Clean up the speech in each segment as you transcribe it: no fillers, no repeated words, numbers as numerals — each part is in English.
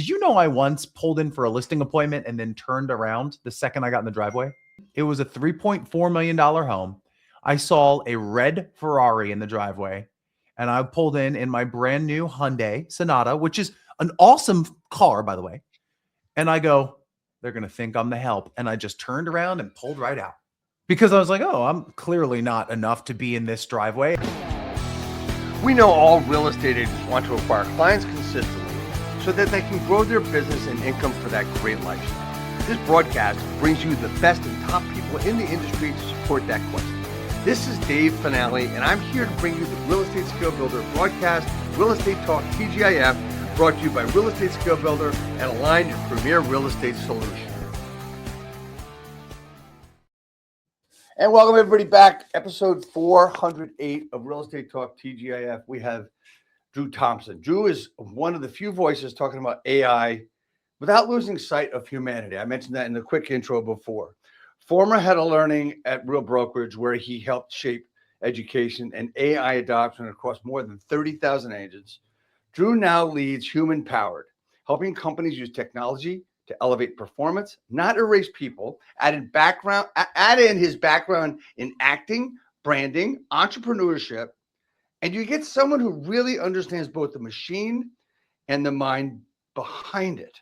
Did you know I once pulled in for a listing appointment and then turned around the second I got in the driveway? It was a $3.4 million home. I saw a red Ferrari in the driveway, and I pulled in my brand new Hyundai Sonata, which is an awesome car, by the way. And I go, they're going to think I'm the help. And I just turned around and pulled right out because I was like, oh, I'm clearly not enough to be in this driveway. We know all real estate agents want to acquire clients consistently so that they can grow their business and income for that great lifestyle. This broadcast brings you the best and top people in the industry to support that quest. This is Dave Finale, and I'm here to bring you the Real Estate Skill Builder broadcast, Real Estate Talk-TGIF, brought to you by Real Estate Skill Builder and Aligned, your premier real estate solution. And welcome everybody back. Episode 408 of Real Estate Talk TGIF. We have Drew Thompson. Drew is one of the few voices talking about AI without losing sight of humanity. I mentioned that in the quick intro before. Former head of learning at Real Brokerage, where he helped shape education and AI adoption across more than 30,000 agents. Drew now leads Human Powered, helping companies use technology to elevate performance, not erase people. Add in his background in acting, branding, entrepreneurship, and you get someone who really understands both the machine and the mind behind it.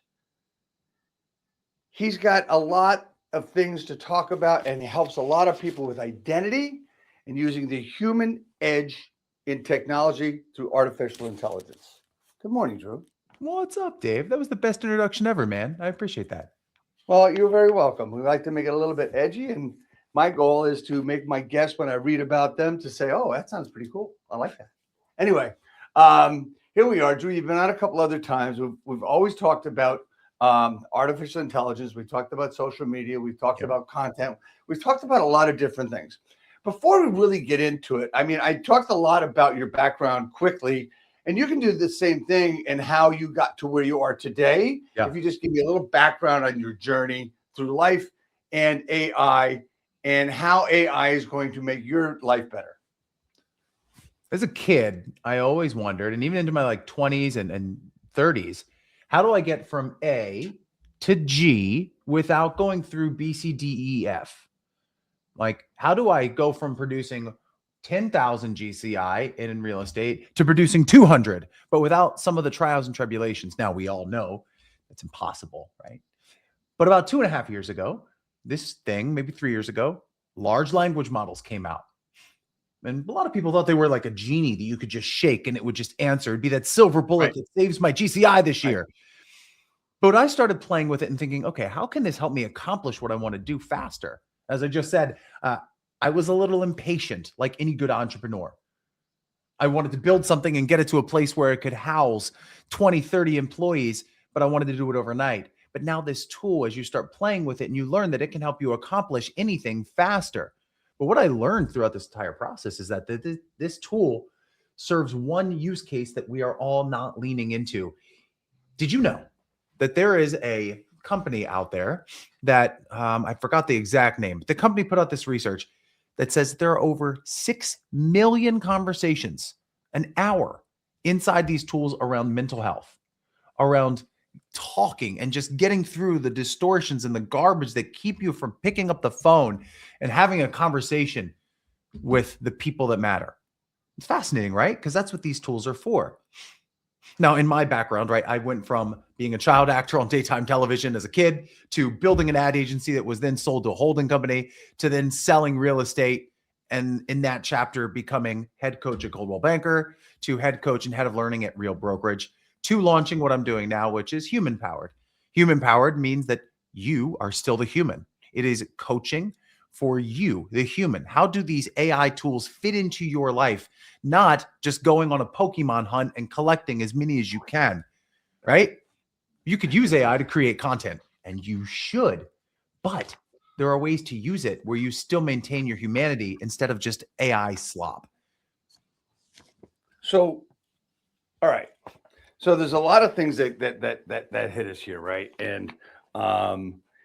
He's got a lot of things to talk about, and he helps a lot of people with identity and using the human edge in technology through artificial intelligence. Good morning, Drew. What's up, Dave? That was the best introduction ever, man. I appreciate that. Well, you're very welcome. We like to make it a little bit edgy, and my goal is to make my guests, when I read about them, to say, oh, that sounds pretty cool. I like that. Anyway, here we are, Drew. You've been on a couple other times. We've always talked about artificial intelligence. We've talked about social media. We've talked about content. We've talked about a lot of different things. Before we really get into it, I mean, I talked a lot about your background quickly, and you can do the same thing and how you got to where you are today. Yeah. If you just give me a little background on your journey through life and AI and how AI is going to make your life better. As a kid, I always wondered, and even into my 20s and 30s, how do I get from A to G without going through B, C, D, E, F? Like, how do I go from producing 10,000 GCI in real estate to producing 200, but without some of the trials and tribulations? Now, we all know that's impossible, right? But about 2.5 years ago, maybe 3 years ago, large language models came out. And a lot of people thought they were like a genie that you could just shake and it would just answer. It'd be that silver bullet that saves my GCI this year. But I started playing with it and thinking, okay, how can this help me accomplish what I want to do faster? As I just said, I was a little impatient, like any good entrepreneur. I wanted to build something and get it to a place where it could house 20, 30 employees, but I wanted to do it overnight. But now this tool, as you start playing with it and you learn that it can help you accomplish anything faster. But what I learned throughout this entire process is that this tool serves one use case that we are all not leaning into. Did you know that there is a company out there that I forgot the exact name. The company put out this research that says there are over 6 million conversations an hour inside these tools around mental health, around talking and just getting through the distortions and the garbage that keep you from picking up the phone and having a conversation with the people that matter. It's fascinating, right? Because that's what these tools are for. Now, in my background, right, I went from being a child actor on daytime television as a kid to building an ad agency that was then sold to a holding company to then selling real estate. And in that chapter, becoming head coach at Coldwell Banker to head coach and head of learning at Real Brokerage to launching what I'm doing now, which is Human Powered. Human Powered means that you are still the human. It is coaching for you, the human. How do these AI tools fit into your life? Not just going on a Pokemon hunt and collecting as many as you can, right? You could use AI to create content, and you should, but there are ways to use it where you still maintain your humanity instead of just AI slop. So, all right. So there's a lot of things that hit us here, right? And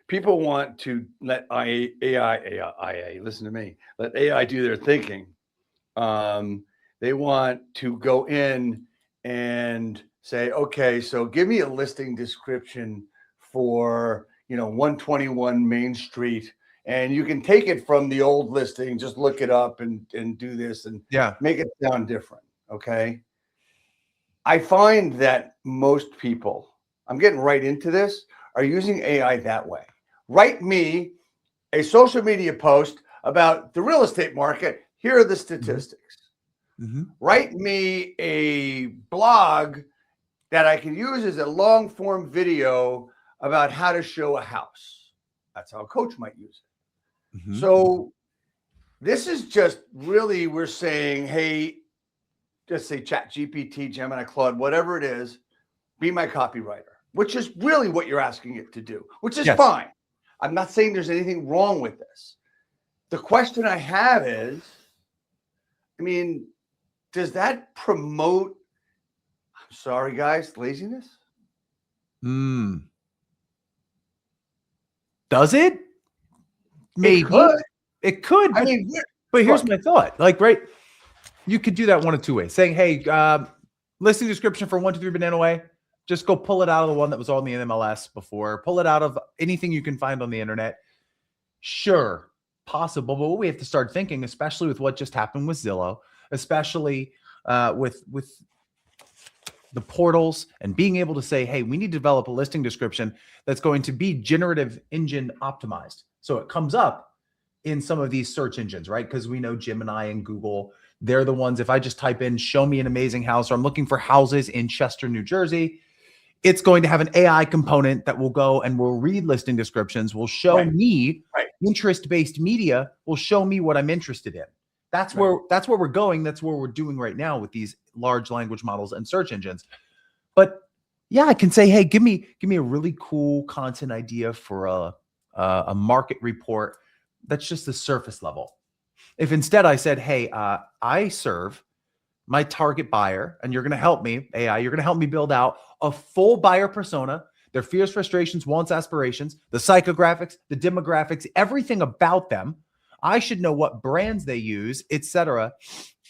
people want to let AI, listen to me, let AI do their thinking. They want to go in and say, okay, so give me a listing description for, 121 Main Street. And you can take it from the old listing, just look it up and do this and make it sound different. Okay. I find that most people, I'm getting right into this, are using AI that way. Write me a social media post about the real estate market. Here are the statistics. Mm-hmm. Write me a blog that I can use as a long form video about how to show a house. That's how a coach might use it. Mm-hmm. So this is just really, we're saying, hey, just say Chat GPT, Gemini, Claude, whatever it is, be my copywriter, which is really what you're asking it to do, which is fine. I'm not saying there's anything wrong with this. The question I have is, does that promote, I'm sorry, guys, laziness? Does it? Maybe. It could. But here's my thought. You could do that one of two ways. Saying, hey, listing description for 123 Banana Way. Just go pull it out of the one that was on the MLS before. Pull it out of anything you can find on the internet. Sure, possible. But what we have to start thinking, especially with what just happened with Zillow, especially with the portals and being able to say, hey, we need to develop a listing description that's going to be generative engine optimized. So it comes up in some of these search engines, right? Because we know Gemini and Google, they're the ones, if I just type in, show me an amazing house, or I'm looking for houses in Chester, New Jersey, it's going to have an AI component that will go and will read listing descriptions, will show me interest-based media, will show me what I'm interested in. That's where we're going. That's where we're doing right now with these large language models and search engines. But yeah, I can say, hey, give me a really cool content idea for a market report that's just the surface level. If instead I said, hey, I serve my target buyer, and you're going to help me, AI, you're going to help me build out a full buyer persona, their fears, frustrations, wants, aspirations, the psychographics, the demographics, everything about them. I should know what brands they use, etc.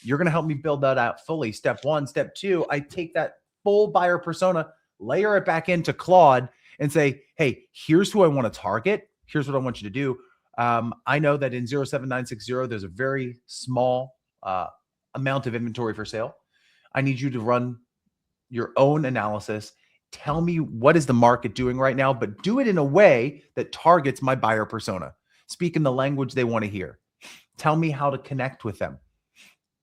You're going to help me build that out fully. Step one. Step two, I take that full buyer persona, layer it back into Claude and say, hey, here's who I want to target. Here's what I want you to do. I know that in 07960, there's a very small amount of inventory for sale. I need you to run your own analysis. Tell me what is the market doing right now, but do it in a way that targets my buyer persona. Speak in the language they want to hear. Tell me how to connect with them.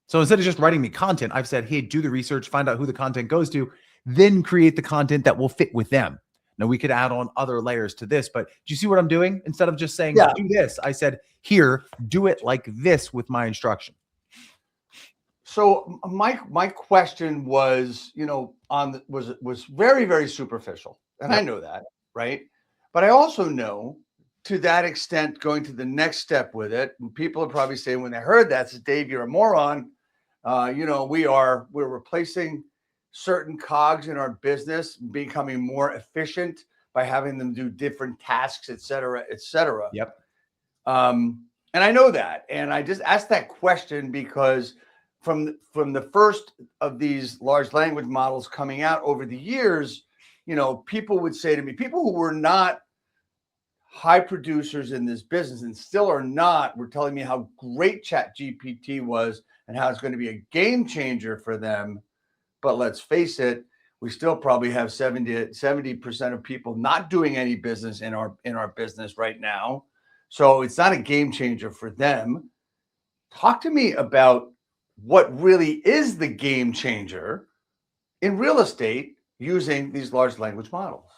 So instead of just writing me content, I've said, hey, do the research, find out who the content goes to, then create the content that will fit with them. Now we could add on other layers to this, but do you see what I'm doing? Instead of just saying, do this, I said, here, do it like this with my instruction. So my question was, was very, very superficial. And I know that, right? But I also know, to that extent, going to the next step with it, and people are probably saying when they heard that, says, Dave, you're a moron. We're replacing certain cogs in our business, becoming more efficient by having them do different tasks, et cetera, et cetera. Yep. And I know that. And I just asked that question because from the first of these large language models coming out over the years, people would say to me, people who were not high producers in this business and still are not, were telling me how great Chat GPT was and how it's going to be a game changer for them. But let's face it, we still probably have 70% of people not doing any business in our business right now. So it's not a game changer for them. Talk to me about what really is the game changer in real estate using these large language models.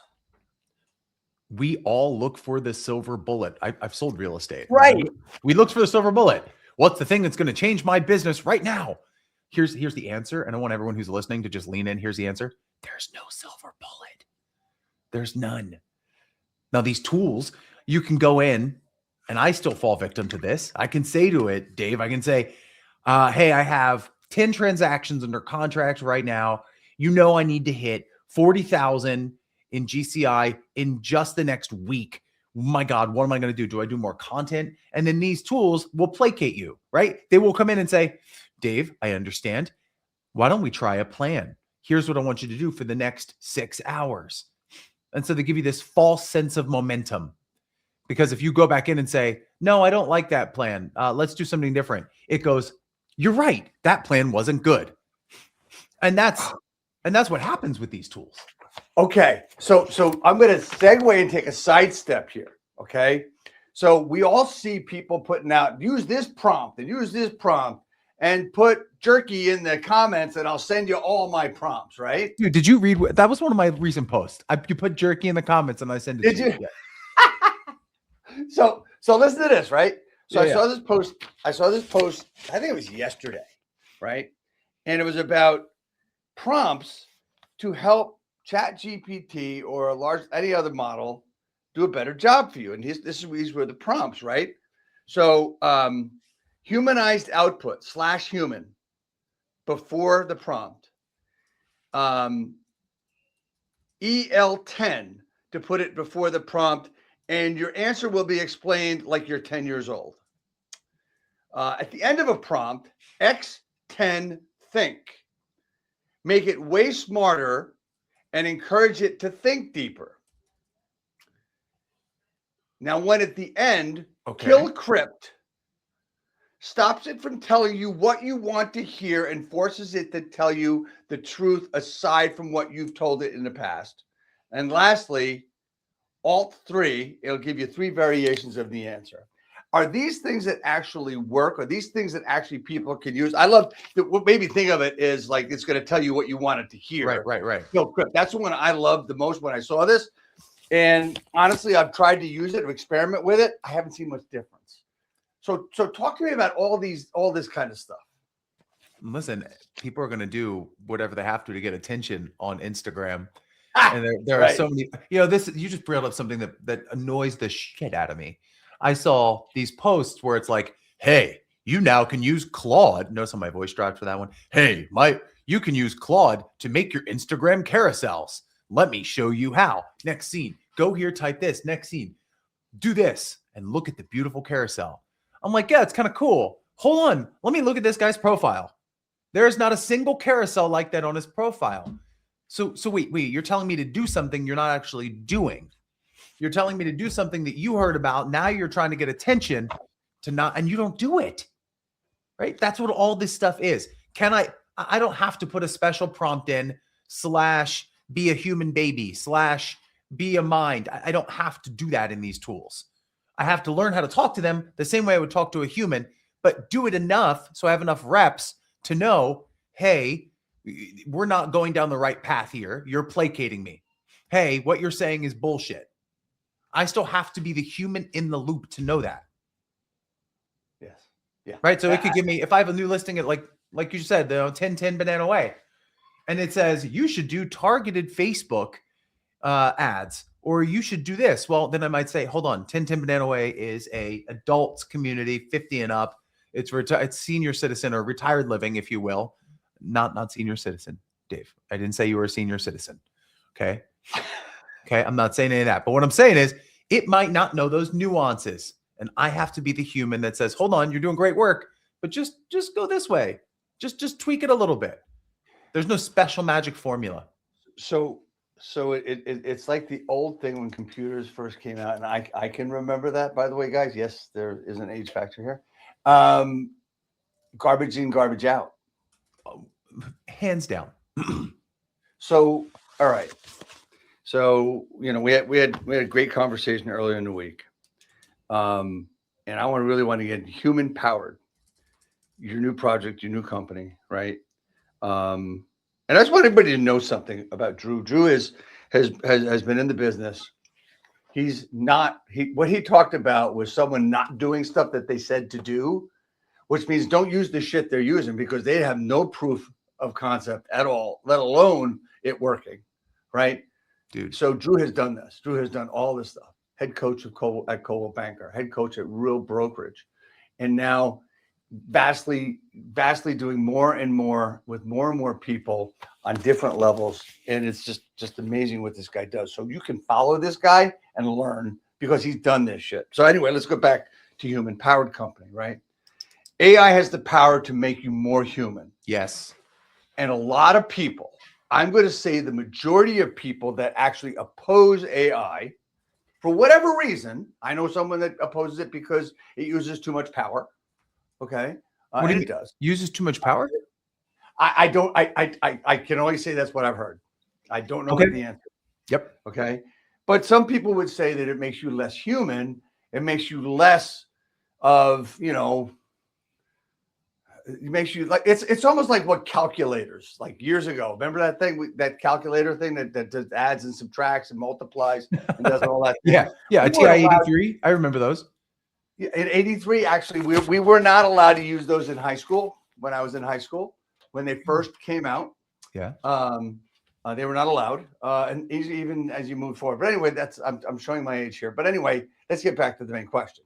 We all look for the silver bullet. I've sold real estate. Right. We looked for the silver bullet. What's the thing that's going to change my business right now? Here's the answer. And I want everyone who's listening to just lean in. Here's the answer. There's no silver bullet. There's none. Now, these tools, you can go in, and I still fall victim to this. I can say to it, Dave, I can say, hey, I have 10 transactions under contract right now. I need to hit 40,000 in GCI in just the next week. My God, what am I going to do? Do I do more content? And then these tools will placate you, right? They will come in and say, Dave, I understand. Why don't we try a plan? Here's what I want you to do for the next 6 hours. And so they give you this false sense of momentum. Because if you go back in and say, no, I don't like that plan. Let's do something different. It goes, you're right. That plan wasn't good. And that's what happens with these tools. Okay. So I'm going to segue and take a sidestep here. Okay. So we all see people putting out, use this prompt and put jerky in the comments and I'll send you all my prompts, right? Dude, did you read? That was one of my recent posts. You put jerky in the comments and I send it to you. Yeah. So listen to this, right? So Yeah, I saw this post, I think it was yesterday, right? And it was about prompts to help ChatGPT or any other model do a better job for you. And these were the prompts, right? So humanized output / human before the prompt. EL10 to put it before the prompt, and your answer will be explained like you're 10 years old. At the end of a prompt, X10 think. Make it way smarter and encourage it to think deeper. Now, when at the end, kill crypt, stops it from telling you what you want to hear and forces it to tell you the truth aside from what you've told it in the past. And lastly, Alt3, it'll give you 3 variations of the answer. Are these things that actually work? Are these things that actually people can use? I love what made me think of it is like it's going to tell you what you wanted to hear. Right. Kill crypt. That's the one I loved the most when I saw this. And honestly, I've tried to use it or experiment with it. I haven't seen much difference. So talk to me about all this kind of stuff. Listen, people are going to do whatever they have to get attention on Instagram. And there are so many, you just brought up something that annoys the shit out of me. I saw these posts where it's like, hey, you now can use Claude. Notice how my voice dropped for that one. Hey, you can use Claude to make your Instagram carousels. Let me show you how. Next scene, go here, type this. Next scene, do this and look at the beautiful carousel. I'm like, yeah, it's kind of cool. Hold on. Let me look at this guy's profile. There's not a single carousel like that on his profile. So wait, you're telling me to do something you're not actually doing. You're telling me to do something that you heard about. Now you're trying to get attention and you don't do it. Right? That's what all this stuff is. I don't have to put a special prompt in / be a human baby / be a mind. I don't have to do that in these tools. I have to learn how to talk to them the same way I would talk to a human, but do it enough so I have enough reps to know, hey, we're not going down the right path here. You're placating me. Hey, what you're saying is bullshit. I still have to be the human in the loop to know that. Yes. Yeah. Right. So it could give me, if I have a new listing at like you said, the 10 Banana Way, and it says you should do targeted Facebook ads, or you should do this. Well, then I might say, hold on, 10 Banana Way is a adults community, 50 and up. It's senior citizen or retired living, if you will. Not senior citizen, Dave. I didn't say you were a senior citizen. Okay. I'm not saying any of that. But what I'm saying is it might not know those nuances. And I have to be the human that says, hold on, you're doing great work, but just go this way. Just tweak it a little bit. There's no special magic formula. So it's like the old thing when computers first came out. And I can remember that, by the way, guys. Yes, there is an age factor here. Garbage in, garbage out. Hands down. So, all right. So, we had a great conversation earlier in the week. And I really want to get human powered, your new project, your new company. Right. And I just want everybody to know something about Drew. Drew has been in the business. What he talked about was someone not doing stuff that they said to do, which means don't use the shit they're using because they have no proof of concept at all, let alone it working. Right. Dude. So Drew has done this. Drew has done all this stuff. Head coach at Coldwell Banker, head coach at Real Brokerage, and now vastly doing more and more with more and more people on different levels. And it's just amazing what this guy does. So you can follow this guy and learn because he's done this shit. So anyway, let's go back to human powered company, right? AI has the power to make you more human. Yes. And a lot of people I'm going to say the majority of people that actually oppose AI, for whatever reason, I know someone that opposes it because it uses too much power. Okay. What do you And mean? it does. Uses too much power? I don't, I can only say that's what I've heard. I don't know Okay. what the answer. Yep. Okay. But some people would say that it makes you less human. It makes you less of, it makes you like, it's almost like what calculators, like years ago. Remember that thing, that calculator thing that does adds and subtracts and multiplies and does all that. Yeah. Yeah. We A weren't allowed- TI-83. I remember those. In 83, actually, we were not allowed to use those in high school. When I was in high school, when they first came out, Yeah. they were not allowed. And even as you move forward. But anyway, I'm showing my age here. But anyway, let's get back to the main question.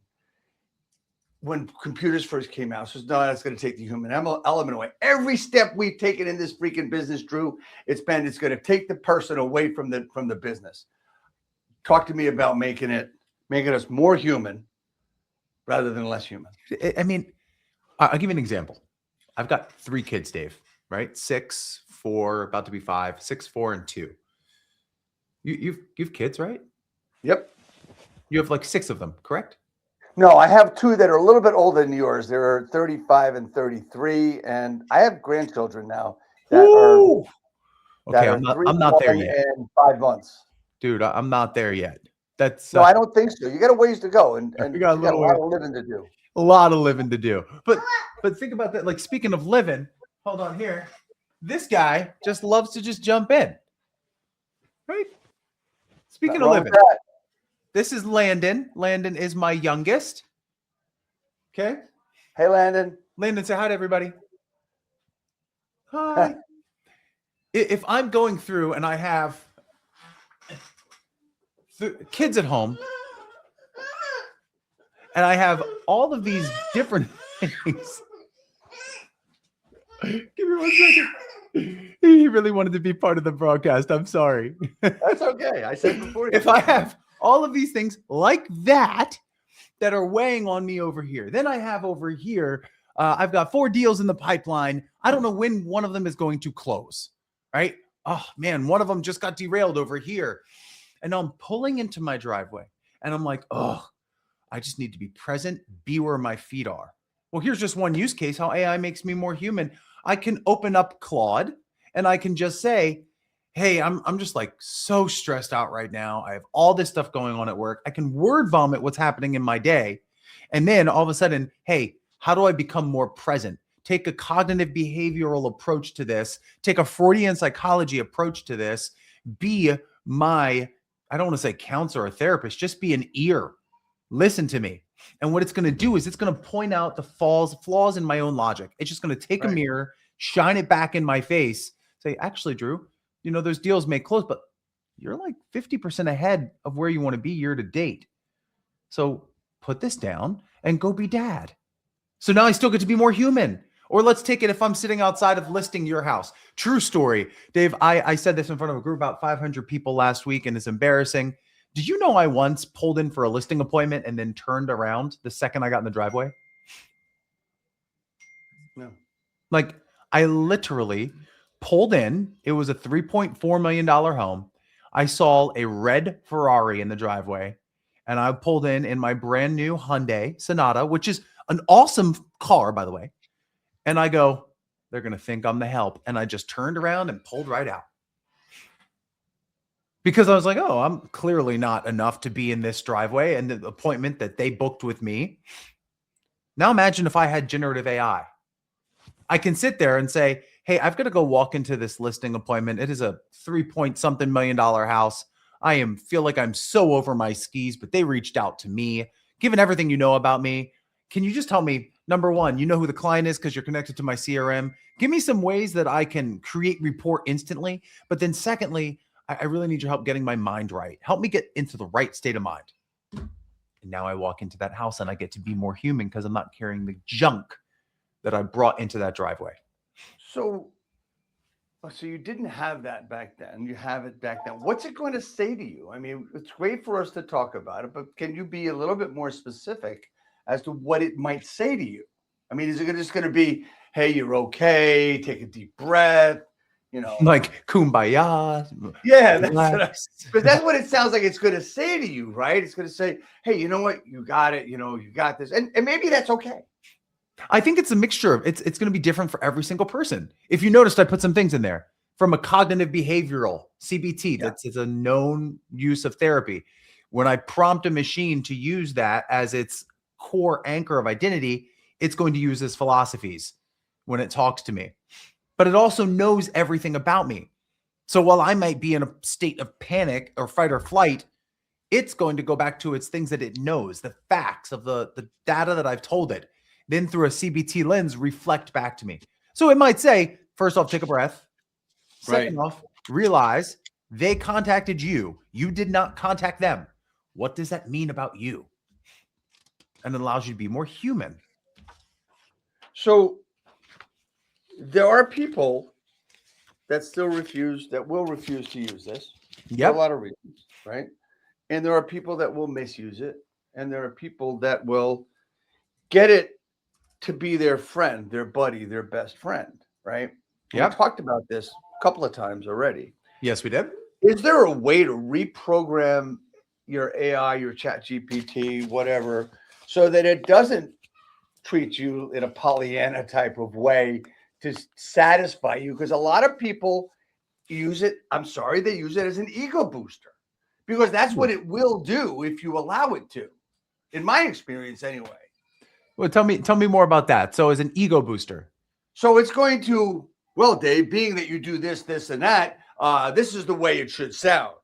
When computers first came out, so no, that's going to take the human element away. Every step we've taken in this freaking business, Drew, it's going to take the person away from the business. Talk to me about making us more human rather than less human. I mean, I'll give you an example. I've got 3 kids, Dave, right? 6, 4, about to be 5, 6, 4, and 2. You've kids, right? Yep. You have like 6 of them, correct? No, I have 2 that are a little bit older than yours. They're 35 and 33, and I have grandchildren now that Ooh. Okay, are I'm 3, not there 1, yet, and 5 months. dude. I'm not there yet. That's No, I don't think so. You got a ways to go, and we you got a got a little lot way. of living to do. A lot of living to do. But think about that. Like, speaking of living, hold on here. This guy just loves to just jump in. Right? Speaking Nothing of wrong with living, that. this is Landon. Landon is my youngest. Okay. Hey, Landon. Landon, say hi to everybody. Hi. If I'm going through and I have kids at home and I have all of these different things. Give me 1 second. He really wanted to be part of the broadcast. I'm sorry. That's okay. I said before. If I have all of these things like that are weighing on me over here, then I have over here, I've got 4 deals in the pipeline. I don't know when one of them is going to close, right? Oh man, one of them just got derailed over here. And I'm pulling into my driveway and I'm like, oh, I just need to be present, be where my feet are. Well, here's just one use case how AI makes me more human. I can open up Claude and I can just say, hey, I'm just like so stressed out right now. I have all this stuff going on at work. I can word vomit what's happening in my day. And then all of a sudden, hey, how do I become more present? Take a cognitive behavioral approach to this. Take a Freudian psychology approach to this. Be my, I don't want to say counselor or therapist, just be an ear. Listen to me. And what it's going to do is it's going to point out the flaws in my own logic. It's just going to take a mirror, shine it back in my face, say, actually, Drew, those deals may close, but you're like 50% ahead of where you want to be year to date. So put this down and go be dad. So now I still get to be more human. Or let's take it if I'm sitting outside of listing your house. True story. Dave, I said this in front of a group about 500 people last week, and it's embarrassing. Did you know I once pulled in for a listing appointment and then turned around the second I got in the driveway? No. Like, I literally pulled in. It was a $3.4 million home. I saw a red Ferrari in the driveway, and I pulled in my brand new Hyundai Sonata, which is an awesome car, by the way. And I go, they're going to think I'm the help. And I just turned around and pulled right out. Because I was like, oh, I'm clearly not enough to be in this driveway and the appointment that they booked with me. Now imagine if I had generative AI. I can sit there and say, hey, I've got to go walk into this listing appointment. It is a $3-point-something million house. I feel like I'm so over my skis, but they reached out to me. Given everything you know about me, can you just tell me, number one, you know who the client is because you're connected to my CRM. Give me some ways that I can create rapport instantly. But then secondly, I really need your help getting my mind right. Help me get into the right state of mind. And now I walk into that house and I get to be more human because I'm not carrying the junk that I brought into that driveway. So you didn't have that back then. You have it back then. What's it going to say to you? I mean, it's great for us to talk about it, but can you be a little bit more specific as to what it might say to you? I mean, is it just going to be, hey, you're okay, take a deep breath, you know, Like kumbaya. yeah, Relax. because that's what it sounds like it's going to say to you, right? It's going to say, hey, you know what? You got it. You know, you got this. And maybe that's okay. I think it's a mixture of it's going to be different for every single person. If you noticed, I put some things in there from a cognitive behavioral CBT. Yeah. That's a known use of therapy. When I prompt a machine to use that as its core anchor of identity, it's going to use its philosophies when it talks to me. But it also knows everything about me. So while I might be in a state of panic or fight or flight, it's going to go back to its things that it knows, the facts of the data that I've told it, then through a CBT lens, reflect back to me. So it might say, first off, take a breath. Second off, realize they contacted you. You did not contact them. What does that mean about you? And it allows you to be more human. So there are people that still refuse, that will refuse to use this. For a lot of reasons, right? And there are people that will misuse it. And there are people that will get it to be their friend, their buddy, their best friend, right? We talked about this a couple of times already. Yes, we did. Is there a way to reprogram your AI, your chat GPT, whatever, so that it doesn't treat you in a Pollyanna type of way to satisfy you? Because a lot of people use it, I'm sorry, they use it as an ego booster, because that's what it will do if you allow it to, in my experience anyway. Well, tell me more about that. So as an ego booster. So it's going to, well, Dave, being that you do this, this, and that, this is the way it should sound,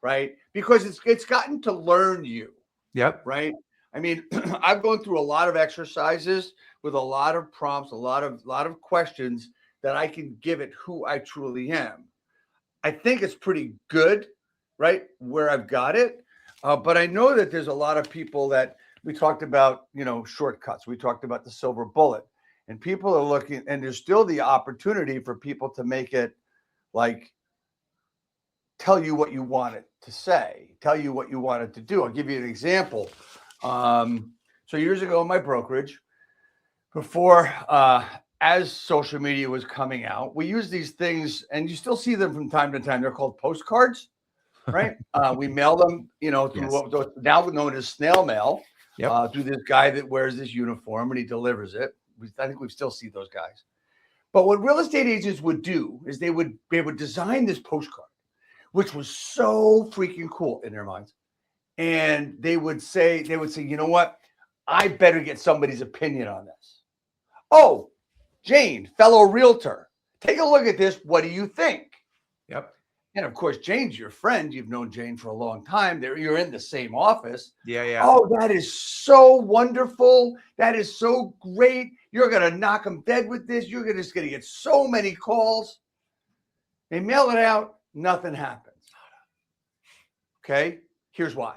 right? Because it's gotten to learn you. Yep. Right. I mean, I've gone through a lot of exercises with a lot of prompts, a lot of questions that I can give it who I truly am. I think it's pretty good, right, where I've got it. But I know that there's a lot of people that we talked about, you know, shortcuts. We talked about the silver bullet, and people are looking, and there's still the opportunity for people to make it like tell you what you want it to say, tell you what you want it to do. I'll give you an example. So years ago in my brokerage, before as social media was coming out, we used these things, and you still see them from time to time. They're called postcards, right? We mail them, you know, through what's now known as snail mail, through this guy that wears this uniform and he delivers it. I think we still see those guys. But what real estate agents would do is they would design this postcard, which was so freaking cool in their minds. And they would say, you know what? I better get somebody's opinion on this. Oh, Jane, fellow realtor, take a look at this. What do you think? Yep. And of course, Jane's your friend. You've known Jane for a long time. You're in the same office. Yeah. Oh, that is so wonderful. That is so great. You're going to knock them dead with this. You're just going to get so many calls. They mail it out. Nothing happens. Okay. Here's why.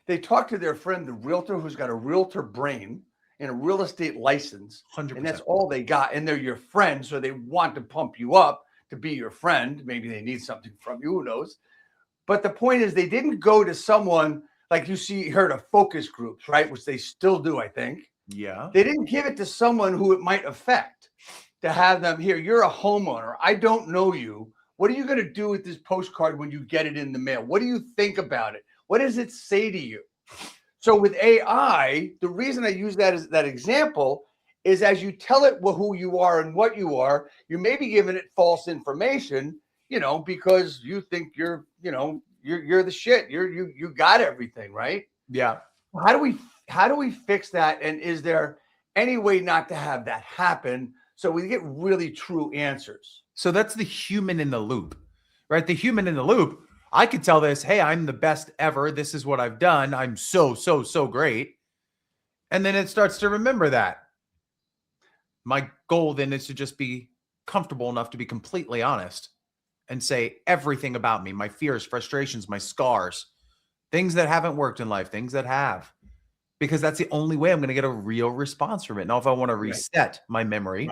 They talk to their friend, the realtor, who's got a realtor brain and a real estate license. 100%. And that's all they got. And they're your friend. So they want to pump you up to be your friend. Maybe they need something from you. Who knows? But the point is, they didn't go to someone like you heard of focus groups, right? Which they still do, I think. Yeah. They didn't give it to someone who it might affect, to have them here. You're a homeowner. I don't know you. What are you going to do with this postcard when you get it in the mail? What do you think about it? What does it say to you? So with AI, the reason I use that as that example is, as you tell it who you are and what you are, you may be giving it false information, you know, because you think you're the shit. You got everything, right? Yeah. How do we fix that? And is there any way not to have that happen so we get really true answers? So that's the human in the loop, right? The human in the loop. I could tell this, hey, I'm the best ever. This is what I've done. I'm so great. And then it starts to remember that. My goal then is to just be comfortable enough to be completely honest and say everything about me, my fears, frustrations, my scars, things that haven't worked in life, things that have, because that's the only way I'm going to get a real response from it. Now, if I want to reset my memory,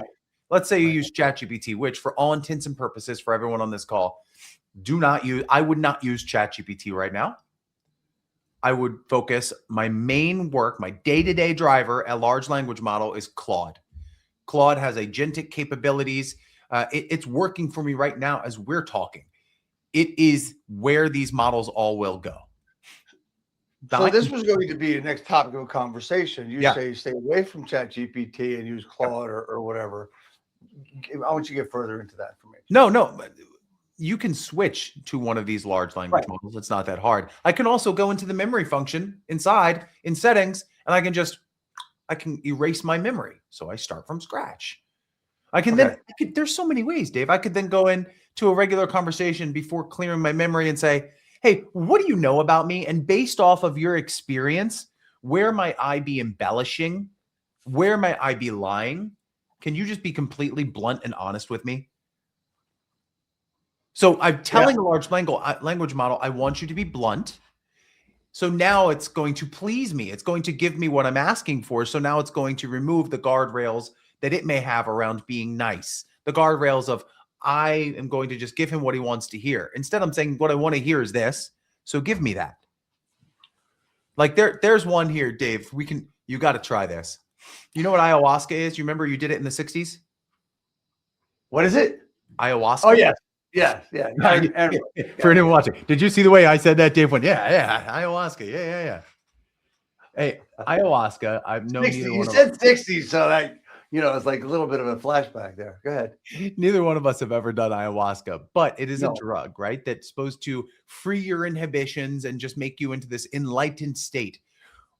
let's say you use ChatGPT, which for all intents and purposes for everyone on this call, I would not use ChatGPT right now. I would focus my main work, my day-to-day driver, a large language model is Claude. Claude has agentic capabilities. It's working for me right now as we're talking. It is where these models all will go. So this was going to be the next topic of conversation. You say stay away from ChatGPT and use Claude or whatever. I want you to get further into that information. No. You can switch to one of these large language models. It's not that hard. I can also go into the memory function inside in settings, and I can erase my memory. So I start from scratch. I can there's so many ways, Dave. I could then go into a regular conversation before clearing my memory and say, hey, what do you know about me? And based off of your experience, where might I be embellishing? Where might I be lying? Can you just be completely blunt and honest with me? So I'm telling a large language model, I want you to be blunt. So now it's going to please me. It's going to give me what I'm asking for. So now it's going to remove the guardrails that it may have around being nice. The guardrails of, I am going to just give him what he wants to hear. Instead, I'm saying what I want to hear is this. So give me that. Like there's one here, Dave. You got to try this. You know what ayahuasca is? You remember you did it in the 60s? What is it? Ayahuasca. Oh, yes. Yeah. For anyone watching, did you see the way I said that? Dave went, yeah, ayahuasca, yeah. Hey, ayahuasca. I've known 60, you said 60, so that it's like a little bit of a flashback there. Go ahead. Neither one of us have ever done ayahuasca, but it is a drug, right? That's supposed to free your inhibitions and just make you into this enlightened state.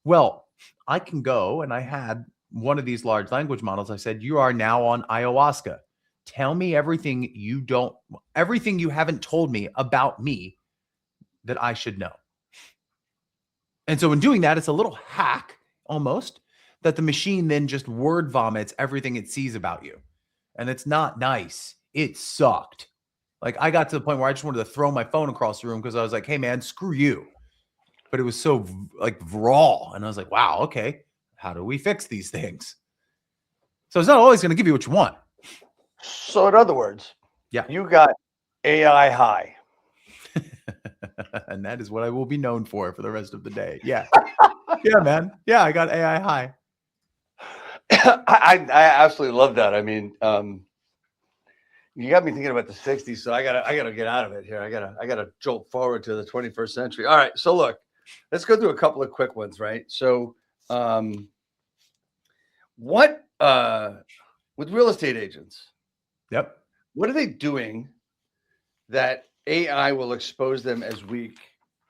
Well, I can go, and I had one of these large language models. I said, you are now on ayahuasca. Tell me everything you haven't told me about me that I should know. And so in doing that, it's a little hack almost that the machine then just word vomits everything it sees about you. And it's not nice. It sucked. Like I got to the point where I just wanted to throw my phone across the room because I was like, hey man, screw you. But it was so like raw. And I was like, wow, okay. How do we fix these things? So it's not always going to give you what you want. So in other words, you got AI high. And that is what I will be known for the rest of the day. Yeah. Yeah, man. Yeah, I got AI high. I absolutely love that. I mean, you got me thinking about the 60s, so I gotta get out of it here. I gotta jolt forward to the 21st century. All right. So look, let's go through a couple of quick ones, right? So what with real estate agents? Yep. What are they doing that AI will expose them as weak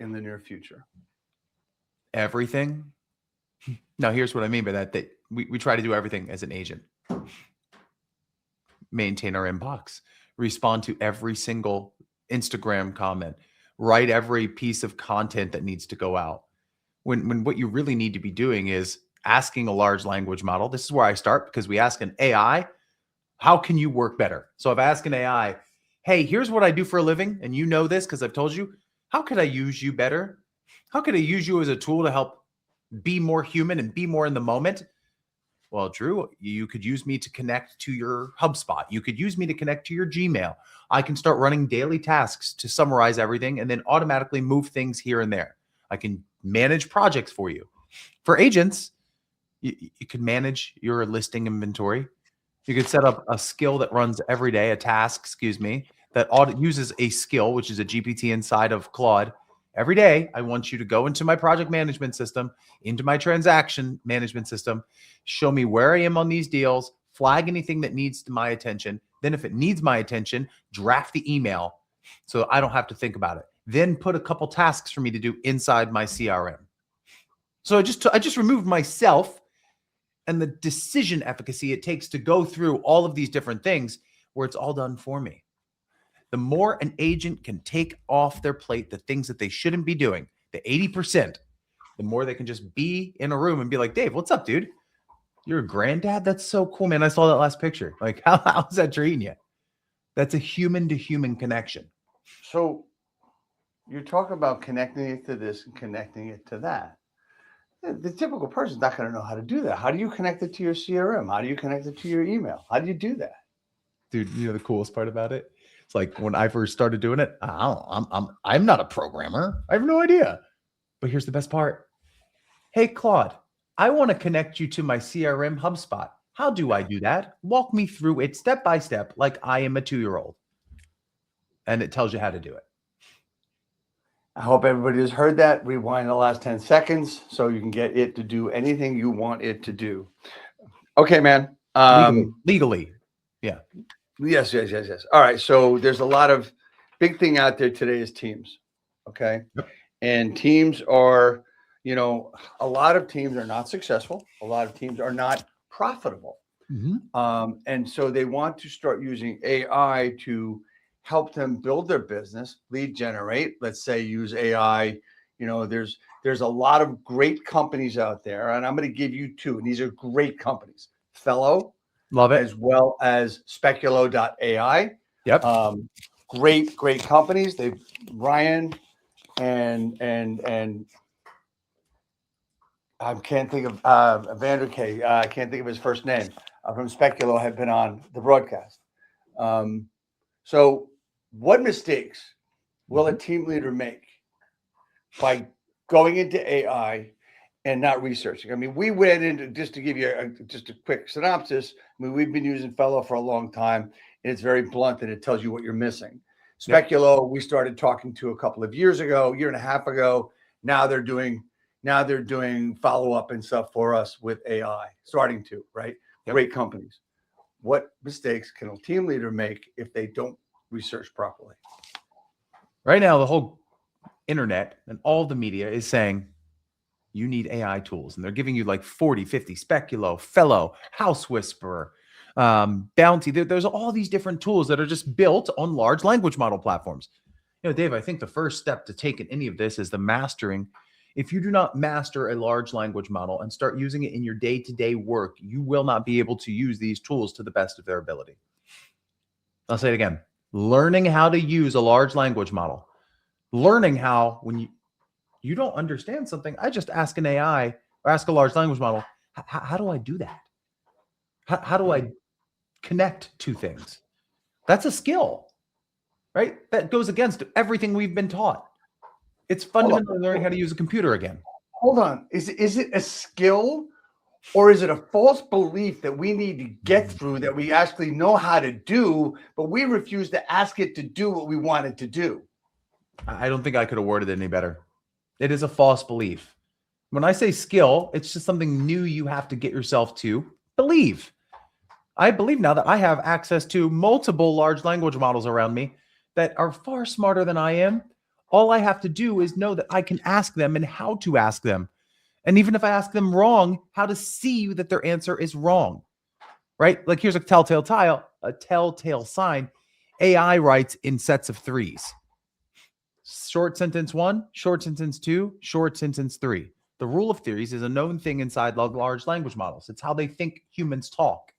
in the near future? Everything. Now, here's what I mean by that. That we try to do everything as an agent. Maintain our inbox. Respond to every single Instagram comment. Write every piece of content that needs to go out. When what you really need to be doing is asking a large language model. This is where I start because we ask an AI, how can you work better? So if I ask an AI, hey, here's what I do for a living, and you know this because I've told you, how could I use you better? How could I use you as a tool to help be more human and be more in the moment? Well, Drew, you could use me to connect to your HubSpot. You could use me to connect to your Gmail. I can start running daily tasks to summarize everything and then automatically move things here and there. I can manage projects for you. For agents, you can manage your listing inventory. You could set up a skill that runs every day, a task, that uses a skill, which is a GPT inside of Claude. Every day, I want you to go into my project management system, into my transaction management system, show me where I am on these deals, flag anything that needs my attention. Then if it needs my attention, draft the email so I don't have to think about it. Then put a couple tasks for me to do inside my CRM. So I just removed myself and the decision efficacy it takes to go through all of these different things where it's all done for me. The more an agent can take off their plate the things that they shouldn't be doing, the 80%, the more they can just be in a room and be like, Dave, what's up, dude? You're a granddad? That's so cool, man. I saw that last picture. Like, how's that treating you? That's a human to human connection. So you talk about connecting it to this and connecting it to that. The typical person's not going to know how to do that. How do you connect it to your CRM? How do you connect it to your email? How do you do that? Dude, you know the coolest part about it? It's like when I first started doing it, I'm not a programmer. I have no idea. But here's the best part. Hey, Claude, I want to connect you to my CRM HubSpot. How do I do that? Walk me through it step by step, like I am a 2-year-old. And it tells you how to do it. I hope everybody has heard that. Rewind the last 10 seconds so you can get it to do anything you want it to do. Okay, man. Legally. Yeah. Yes. All right. So there's a lot of big thing out there today is teams. Okay. Yep. And teams are, a lot of teams are not successful. A lot of teams are not profitable. Mm-hmm. And so they want to start using AI to help them build their business, lead generate. Let's say use AI. There's a lot of great companies out there, and I'm going to give you two, and these are great companies. Fellow, Love it. as well as Speculo.ai. Yep. Great companies. Ryan and I can't think of Vander K. I can't think of his first name from Speculo have been on the broadcast. So what mistakes will a team leader make by going into AI and not researching? I mean, we went into, just to give you just a quick synopsis. I mean, we've been using Fellow for a long time, and it's very blunt, and it tells you what you're missing. Speculo, we started talking to a couple of years ago, year and a half ago. Now they're doing follow-up and stuff for us with AI, starting to, right? Yep. Great companies. What mistakes can a team leader make if they don't research properly? Right now, the whole internet and all the media is saying you need AI tools, and they're giving you like 40, 50, Speculo, Fellow, House Whisperer, Bounty. There's all these different tools that are just built on large language model platforms. Dave, I think the first step to take in any of this is the mastering. If you do not master a large language model and start using it in your day-to-day work, you will not be able to use these tools to the best of their ability. I'll say it again. Learning how to use a large language model. Learning how, when you don't understand something, I just ask an AI or ask a large language model, how do I do that? How do I connect two things? That's a skill, right? That goes against everything we've been taught. It's fundamentally learning how to use a computer again. Hold on. Is it a skill, or is it a false belief that we need to get through that we actually know how to do, but we refuse to ask it to do what we want it to do? I don't think I could have worded it any better. It is a false belief. When I say skill, it's just something new you have to get yourself to believe. I believe now that I have access to multiple large language models around me that are far smarter than I am. All I have to do is know that I can ask them and how to ask them. And even if I ask them wrong, how to see that their answer is wrong, right? Like here's a telltale sign. AI writes in sets of 3s. Short sentence 1, short sentence 2, short sentence 3. The rule of threes is a known thing inside large language models. It's how they think humans talk.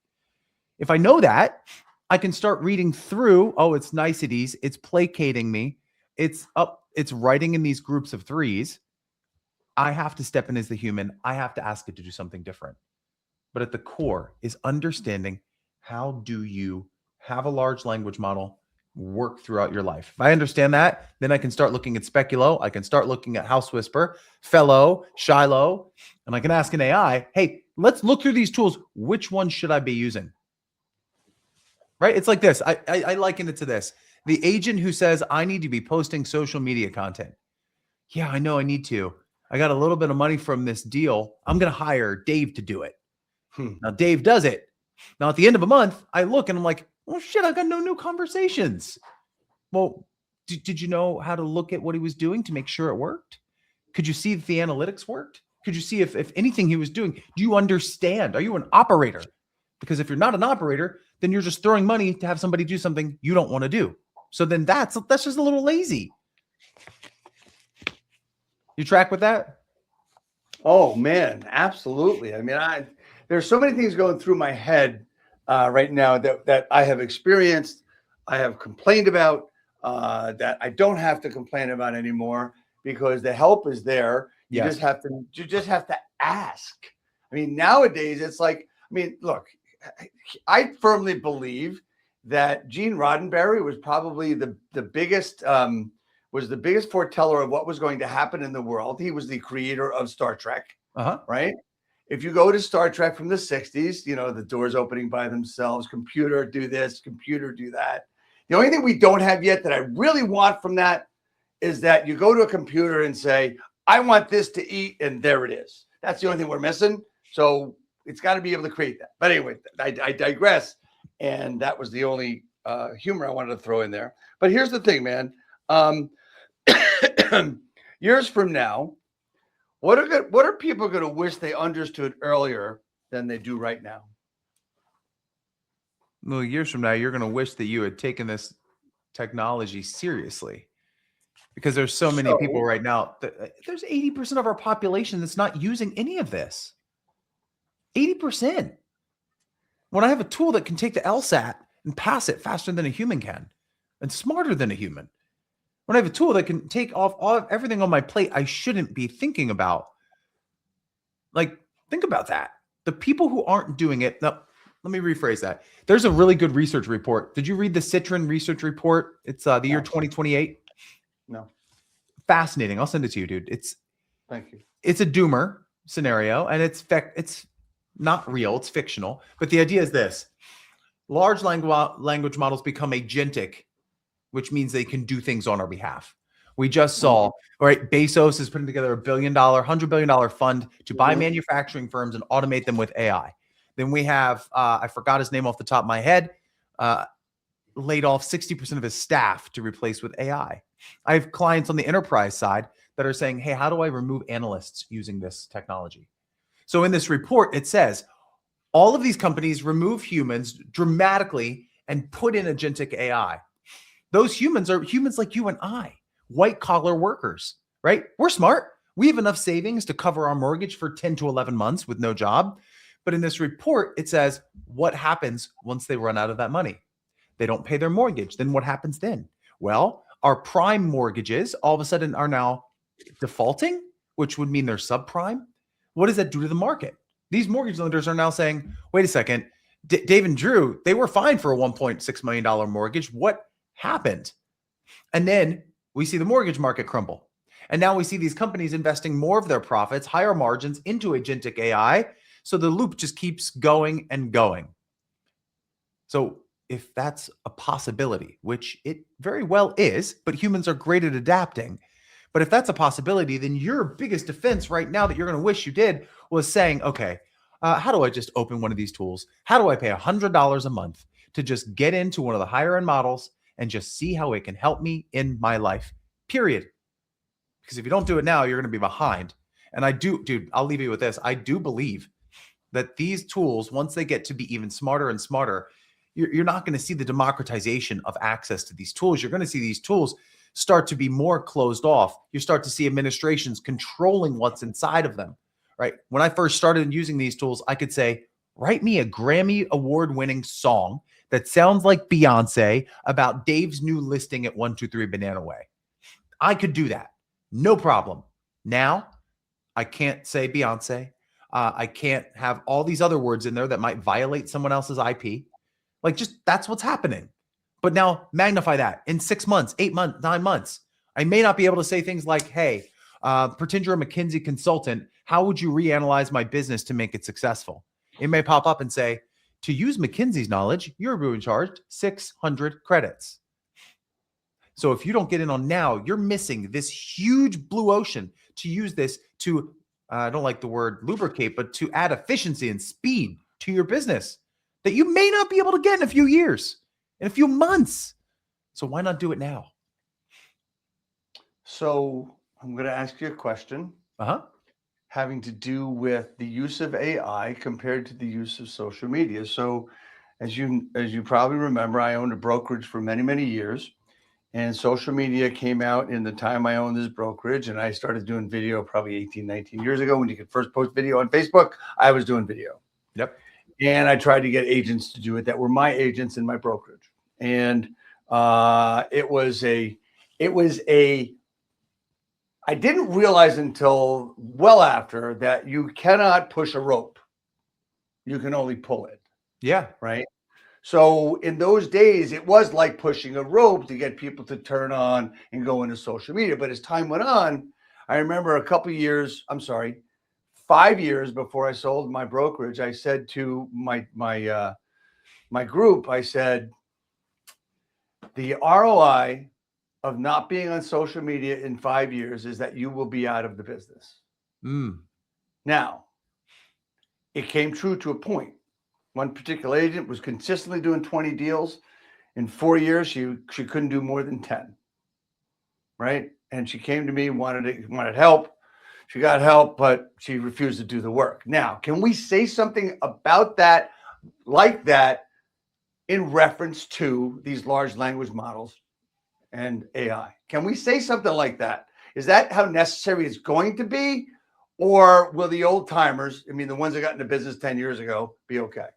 If I know that, I can start reading through, it's niceties, it's placating me, it's writing in these groups of 3s. I have to step in as the human. I have to ask it to do something different. But at the core is understanding, how do you have a large language model work throughout your life? If I understand that, then I can start looking at Speculo. I can start looking at House Whisper, Fellow, Shiloh, and I can ask an AI, hey, let's look through these tools. Which one should I be using? Right? It's like this. I liken it to this. The agent who says, I need to be posting social media content. Yeah, I know I need to. I got a little bit of money from this deal. I'm going to hire Dave to do it. Now, Dave does it. Now, at the end of a month, I look and I'm like, oh, shit, I got no new conversations. Well, did you know how to look at what he was doing to make sure it worked? Could you see if the analytics worked? Could you see if anything he was doing? Do you understand? Are you an operator? Because if you're not an operator, then you're just throwing money to have somebody do something you don't want to do. So then that's just a little lazy. You track with that? Oh man, absolutely. I mean, there's so many things going through my head right now that I have experienced, I have complained about, that I don't have to complain about anymore because the help is there. You just have to ask. I mean, nowadays it's like, look, I firmly believe that Gene Roddenberry was probably the biggest foreteller of what was going to happen in the world. He was the creator of Star Trek, right? if you go to Star Trek from the 60s, the doors opening by themselves, computer do this, computer do that. The only thing we don't have yet that I really want from that is that you go to a computer and say, I want this to eat, and there it is. That's the only thing we're missing. So it's got to be able to create that. But anyway, I digress. And that was the only humor I wanted to throw in there. But here's the thing, man. Years from now, what are people going to wish they understood earlier than they do right now? Well, years from now, you're going to wish that you had taken this technology seriously, because there's so many people right now. There's 80% of our population that's not using any of this. 80%. When I have a tool that can take the LSAT and pass it faster than a human can and smarter than a human. When I have a tool that can take off everything on my plate I shouldn't be thinking about. Like, think about that. The people who aren't doing it. Now, let me rephrase that. There's a really good research report. Did you read the Citron research report? It's the year 2028. No. Fascinating. I'll send it to you, dude. Thank you. It's a doomer scenario, and it's not real. It's fictional. But the idea is this. Large language models become agentic, which means they can do things on our behalf. We just saw, all right, Bezos is putting together $100 billion fund to buy manufacturing firms and automate them with AI. Then we have, I forgot his name off the top of my head, laid off 60% of his staff to replace with AI. I have clients on the enterprise side that are saying, hey, how do I remove analysts using this technology? So in this report, it says all of these companies remove humans dramatically and put in agentic AI. Those humans are humans like you and I, white collar workers, right? We're smart. We have enough savings to cover our mortgage for 10 to 11 months with no job. But in this report, it says what happens once they run out of that money. They don't pay their mortgage. Then what happens then? Well, our prime mortgages all of a sudden are now defaulting, which would mean they're subprime. What does that do to the market? These mortgage lenders are now saying, wait a second, Dave and Drew, they were fine for a $1.6 million mortgage. What happened? And then we see the mortgage market crumble. And now we see these companies investing more of their profits, higher margins into agentic AI. So the loop just keeps going and going. So if that's a possibility, which it very well is, but humans are great at adapting. But if that's a possibility, then your biggest defense right now that you're going to wish you did was saying, okay, how do I just open one of these tools? How do I pay $100 a month to just get into one of the higher end models and just see how it can help me in my life, period? Because if you don't do it now, you're going to be behind. And I'll leave you with this. I do believe that these tools, once they get to be even smarter and smarter, you're not going to see the democratization of access to these tools. You're going to see these tools start to be more closed off. You start to see administrations controlling what's inside of them, right? When I first started using these tools, I could say, write me a Grammy award-winning song that sounds like Beyonce about Dave's new listing at 123 Banana Way. I could do that. No problem. Now, I can't say Beyonce. I can't have all these other words in there that might violate someone else's IP. Like, just that's what's happening. But now magnify that in 6 months, 8 months, 9 months. I may not be able to say things like, hey, pretend you're a McKinsey consultant. How would you reanalyze my business to make it successful? It may pop up and say, to use McKinsey's knowledge, you're being charged 600 credits. So if you don't get in on now, you're missing this huge blue ocean to use this to, I don't like the word lubricate, but to add efficiency and speed to your business that you may not be able to get in a few years, in a few months. So why not do it now? So I'm going to ask you a question having to do with the use of AI compared to the use of social media. So as you probably remember, I owned a brokerage for many, many years. And social media came out in the time I owned this brokerage, and I started doing video probably 18, 19 years ago. When you could first post video on Facebook, I was doing video. Yep. And I tried to get agents to do it that were my agents in my brokerage. And I didn't realize until well after that you cannot push a rope. You can only pull it. Yeah. Right. So in those days, it was like pushing a rope to get people to turn on and go into social media. But as time went on, I remember 5 years before I sold my brokerage, I said to my group, I said, the ROI of not being on social media in 5 years is that you will be out of the business. Now, it came true to a point. One particular agent was consistently doing 20 deals. In 4 years, she couldn't do more than 10, right? And she came to me, wanted help. She got help, but she refused to do the work. Now, can we say something about that, like that, in reference to these large language models and AI? Can we say something like that? Is that how necessary it's going to be? Or will the old timers, I mean, the ones that got into business 10 years ago, be okay?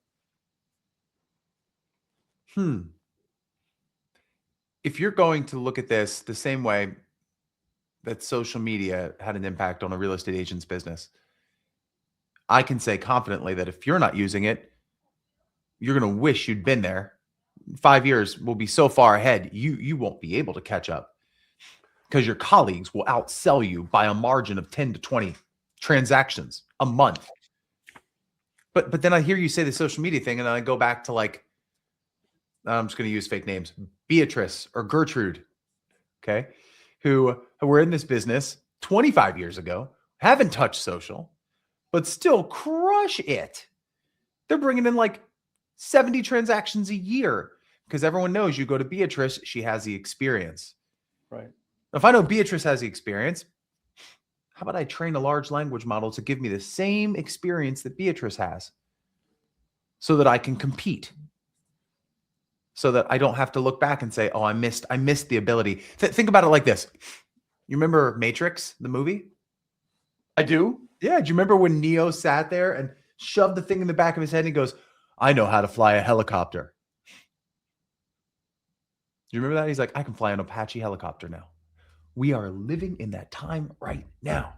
If you're going to look at this the same way that social media had an impact on a real estate agent's business, I can say confidently that if you're not using it, you're going to wish you'd been there. 5 years will be so far ahead, you won't be able to catch up because your colleagues will outsell you by a margin of 10 to 20 transactions a month. But then I hear you say the social media thing, and then I go back to, like, I'm just going to use fake names, Beatrice or Gertrude, okay, who were in this business 25 years ago, haven't touched social, but still crush it. They're bringing in like 70 transactions a year because everyone knows you go to Beatrice, she has the experience. Right. If I know Beatrice has the experience, how about I train a large language model to give me the same experience that Beatrice has so that I can compete, so that I don't have to look back and say, oh, I missed the ability. Think about it like this. You remember Matrix, the movie? I do. Yeah. Do you remember when Neo sat there and shoved the thing in the back of his head and he goes, I know how to fly a helicopter. Do you remember that? He's like, I can fly an Apache helicopter now. We are living in that time right now.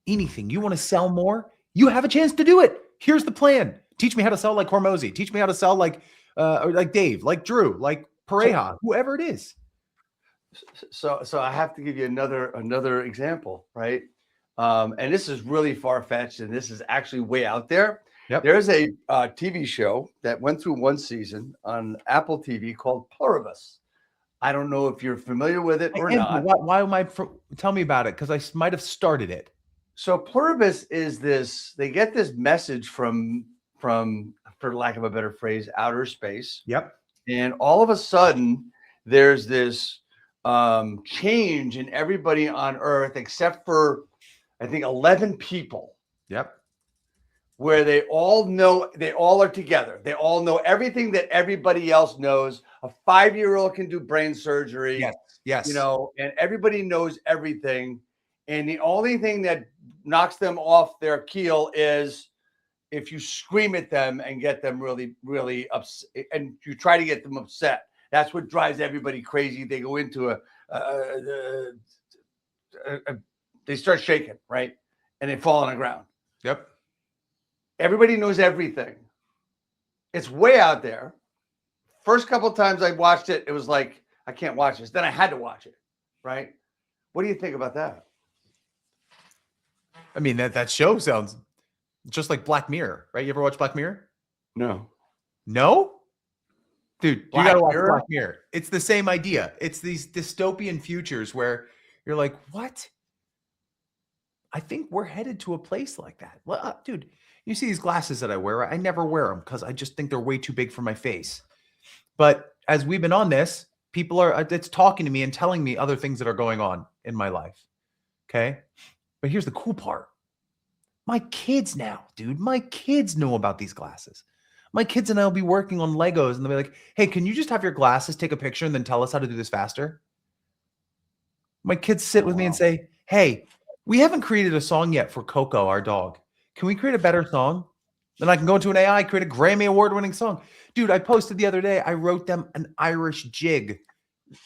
Anything you want to sell more, you have a chance to do it. Here's the plan. Teach me how to sell like Hormozy. Teach me how to sell like Dave, like Drew, like Pareja, whoever it is. So I have to give you another example, right? And this is really far-fetched, and this is actually way out there. Yep. There's a TV show that went through one season on Apple TV called Pluribus. I don't know if you're familiar with it or not. Why am I? Tell me about it, because I might have started it. So Pluribus is this. They get this message from, for lack of a better phrase, outer space. Yep. And all of a sudden, there's this change in everybody on Earth, except for, I think, 11 people. Yep. Where they all are together. They all know everything that everybody else knows. A 5-year-old can do brain surgery. Yes. Yes. You know, and everybody knows everything. And the only thing that knocks them off their keel is if you scream at them and get them really, really upset, and you try to get them upset. That's what drives everybody crazy. They go into they start shaking, right? And they fall on the ground. Yep. Everybody knows everything. It's way out there. First couple of times I watched it, it was like, I can't watch this. Then I had to watch it, right? What do you think about that? I mean, that show sounds just like Black Mirror, right? You ever watch Black Mirror? No. No? Dude, you Black gotta watch Mirror? Black Mirror. It's the same idea. It's these dystopian futures where you're like, what? I think we're headed to a place like that. Well, dude, you see these glasses that I wear, I never wear them because I just think they're way too big for my face. But as we've been on this, it's talking to me and telling me other things that are going on in my life. Okay. But here's the cool part. My kids now, dude, my kids know about these glasses. My kids and I will be working on Legos and they'll be like, hey, can you just have your glasses take a picture and then tell us how to do this faster? My kids sit with me and say, hey, we haven't created a song yet for Coco, our dog. Can we create a better song? Then I can go into an AI, create a Grammy award-winning song. Dude, I posted the other day, I wrote them an Irish jig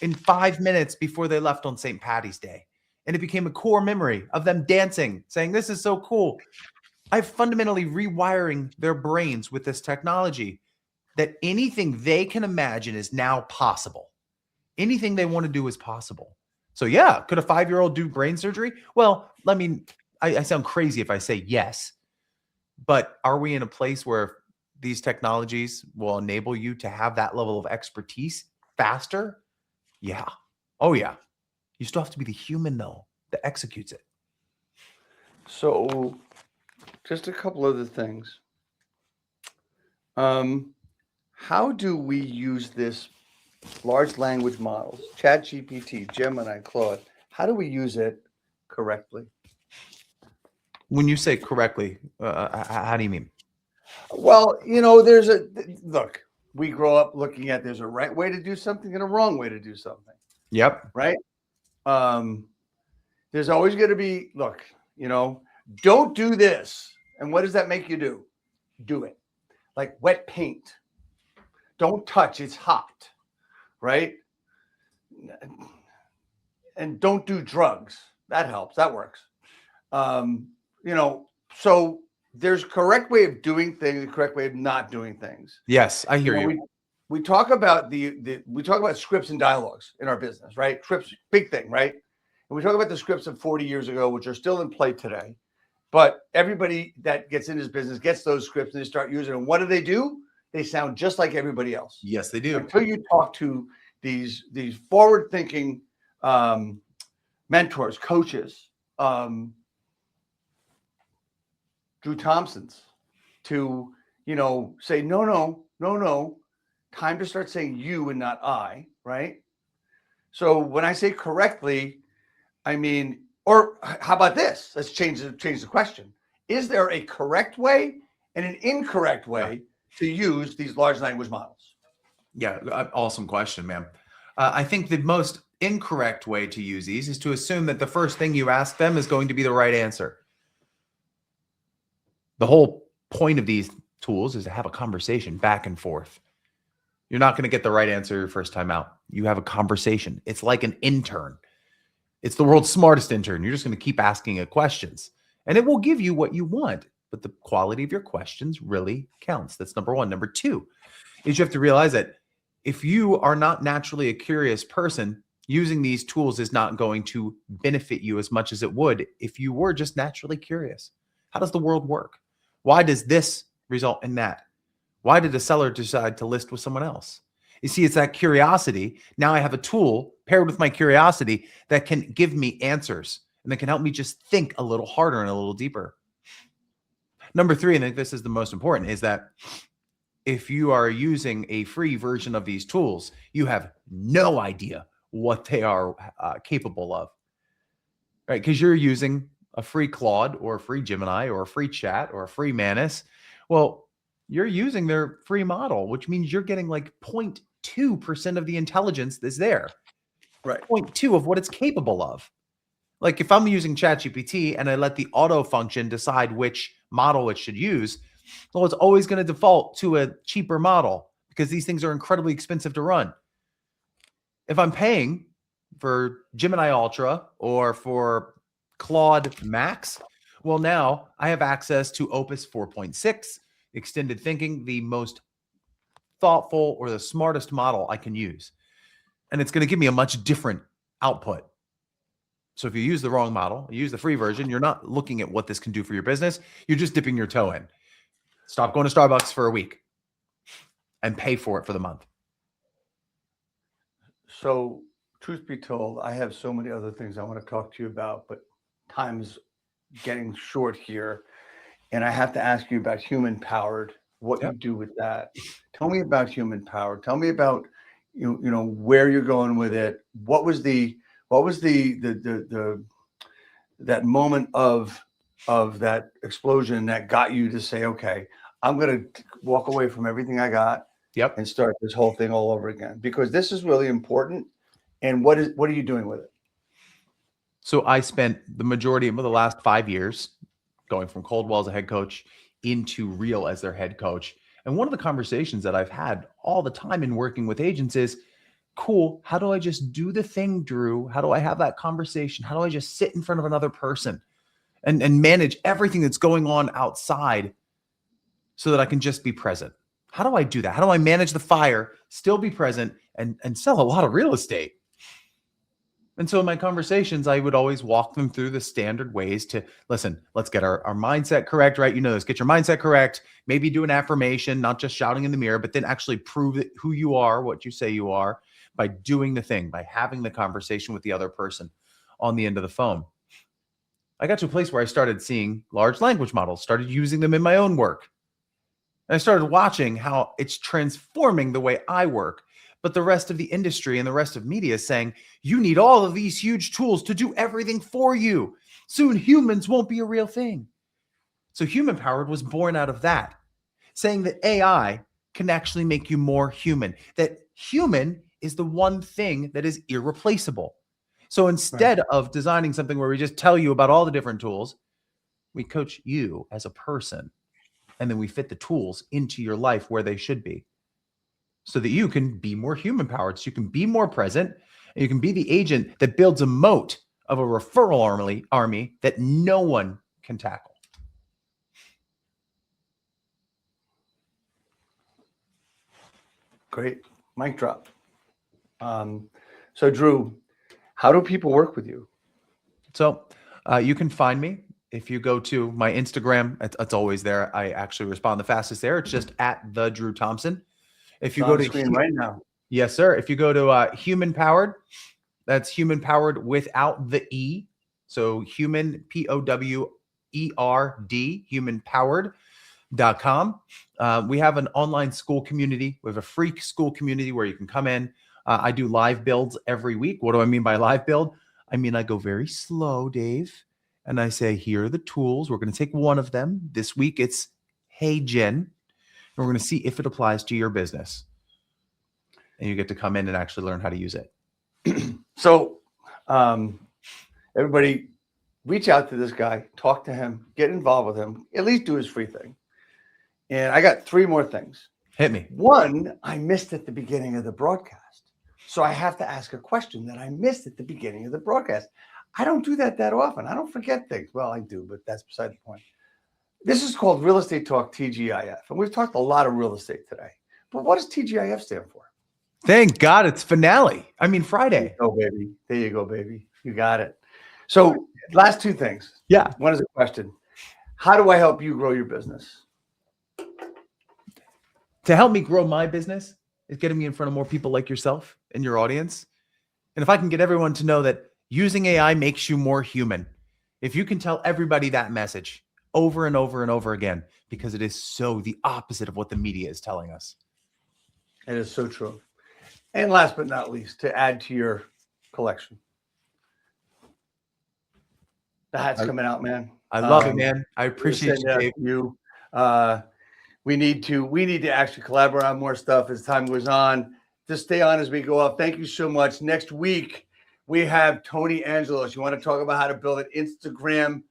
in 5 minutes before they left on St. Paddy's Day. And it became a core memory of them dancing, saying, this is so cool. I'm fundamentally rewiring their brains with this technology that anything they can imagine is now possible. Anything they want to do is possible. So yeah, could a 5-year-old do brain surgery? Well, I mean, I sound crazy if I say yes, But are we in a place where these technologies will enable you to have that level of expertise faster? Yeah. Oh, yeah. You still have to be the human, though, that executes it. So just a couple other things. How do we use this large language models, ChatGPT, Gemini, Claude? How do we use it correctly? When you say correctly, how do you mean? Well, look, we grow up looking at there's a right way to do something and a wrong way to do something, Yep. right? There's always going to be, look, don't do this. And what does that make you do? Do it. Like wet paint. Don't touch, it's hot, right? And don't do drugs. That helps. That works. So there's a correct way of doing things, a correct way of not doing things. Yes, I hear you. We talk about we talk about scripts and dialogues in our business, right? Scripts, big thing, right? And we talk about the scripts of 40 years ago, which are still in play today. But everybody that gets in this business gets those scripts and they start using them. What do? They sound just like everybody else. Yes, they do. Until you talk to these forward-thinking mentors, coaches, Drew Thompsons, to say no, time to start saying you and not I, right? So when I say correctly, I mean, or how about this? Let's change the question. Is there a correct way and an incorrect way to use these large language models? Yeah, awesome question, man. I think the most incorrect way to use these is to assume that the first thing you ask them is going to be the right answer. The whole point of these tools is to have a conversation back and forth. You're not going to get the right answer your first time out. You have a conversation. It's like an intern. It's the world's smartest intern. You're just going to keep asking it questions, and it will give you what you want. But the quality of your questions really counts. That's number one. Number two is you have to realize that if you are not naturally a curious person, using these tools is not going to benefit you as much as it would if you were just naturally curious. How does the world work? Why does this result in that? Why did a seller decide to list with someone else? You see, it's that curiosity. Now I have a tool paired with my curiosity that can give me answers and that can help me just think a little harder and a little deeper. Number three, and I think this is the most important, is that if you are using a free version of these tools, you have no idea what they are capable of, right? Because you're using a free Claude or a free Gemini or a free Chat or a free Manus. Well, you're using their free model, which means you're getting like 0.2% of the intelligence that's there, right? 0.2 of what it's capable of. Like if I'm using ChatGPT and I let the auto function decide which model it should use, well, it's always going to default to a cheaper model because these things are incredibly expensive to run. If I'm paying for Gemini Ultra or for Claude Max, well, now I have access to Opus 4.6, extended thinking, the most thoughtful or the smartest model I can use. And it's going to give me a much different output. So if you use the wrong model, you use the free version, you're not looking at what this can do for your business. You're just dipping your toe in. Stop going to Starbucks for a week and pay for it for the month. So truth be told, I have so many other things I want to talk to you about, but time's getting short here. And I have to ask you about human powered, what you do with that. Tell me about human powered. Tell me about, where you're going with it. What was that moment of that explosion that got you to say, okay, I'm going to walk away from everything I got and start this whole thing all over again? Because this is really important. And what are you doing with it? So I spent the majority of the last 5 years going from Coldwell as a head coach into Real as their head coach. And one of the conversations that I've had all the time in working with agents is, cool, how do I just do the thing, Drew? How do I have that conversation? How do I just sit in front of another person and manage everything that's going on outside so that I can just be present? How do I do that? How do I manage the fire, still be present, and sell a lot of real estate? And so in my conversations, I would always walk them through the standard ways to listen, let's get our mindset correct, right? You know this, get your mindset correct, maybe do an affirmation, not just shouting in the mirror, but then actually prove that who you are, what you say you are by doing the thing, by having the conversation with the other person on the end of the phone. I got to a place where I started seeing large language models, started using them in my own work. And I started watching how it's transforming the way I work. But the rest of the industry and the rest of media is saying, you need all of these huge tools to do everything for you. Soon humans won't be a real thing. So Human Powered was born out of that, saying that AI can actually make you more human, that human is the one thing that is irreplaceable. So instead of designing something where we just tell you about all the different tools, we coach you as a person, and then we fit the tools into your life where they should be, so that you can be more human powered, so you can be more present, and you can be the agent that builds a moat of a referral army that no one can tackle. Great. Mic drop. So Drew, how do people work with you? So you can find me if you go to my Instagram. It's always there. I actually respond the fastest there. It's just at the Drew Thompson. If you go to screen right now. Yes, sir. If you go to Human Powered, that's Human Powered without the E. So human, POWERD, humanpowered.com. We have an online school community. We have a free school community where you can come in. I do live builds every week. What do I mean by live build? I mean, I go very slow, Dave. And I say, here are the tools. We're going to take one of them. This week, it's Hey Jen. And we're going to see if it applies to your business. And you get to come in and actually learn how to use it. So everybody reach out to this guy, talk to him, get involved with him, at least do his free thing. And I got 3 more things. Hit me. One, I missed at the beginning of the broadcast. So I have to ask a question that I missed at the beginning of the broadcast. I don't do that often. I don't forget things. Well, I do, but that's beside the point. This is called Real Estate Talk TGIF. And we've talked a lot of real estate today. But what does TGIF stand for? Thank God it's finale. I mean, Friday. Oh, baby. There you go, baby. You got it. So last 2 things. Yeah. One is a question. How do I help you grow your business? To help me grow my business is getting me in front of more people like yourself and your audience. And if I can get everyone to know that using AI makes you more human, if you can tell everybody that message over and over and over again, because it is so the opposite of what the media is telling us. It is so true. And last but not least, to add to your collection. The hat's coming out, man. I love it, man. I appreciate you, Dave. We need to actually collaborate on more stuff as time goes on. Just stay on as we go up. Thank you so much. Next week, we have Tony Angelos. You want to talk about how to build an Instagram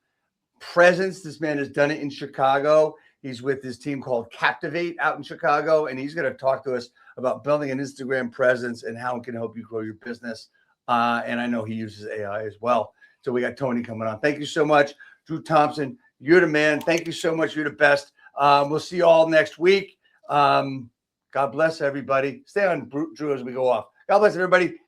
presence? This man has done it in Chicago. He's with his team called Captivate out in Chicago, and he's going to talk to us about building an Instagram presence and how it can help you grow your business. And I know he uses AI as well. So we got Tony coming on. Thank you so much, Drew Thompson. You're the man. Thank you so much. You're the best. We'll see you all next week. God bless everybody. Stay on Drew as we go off. God bless everybody.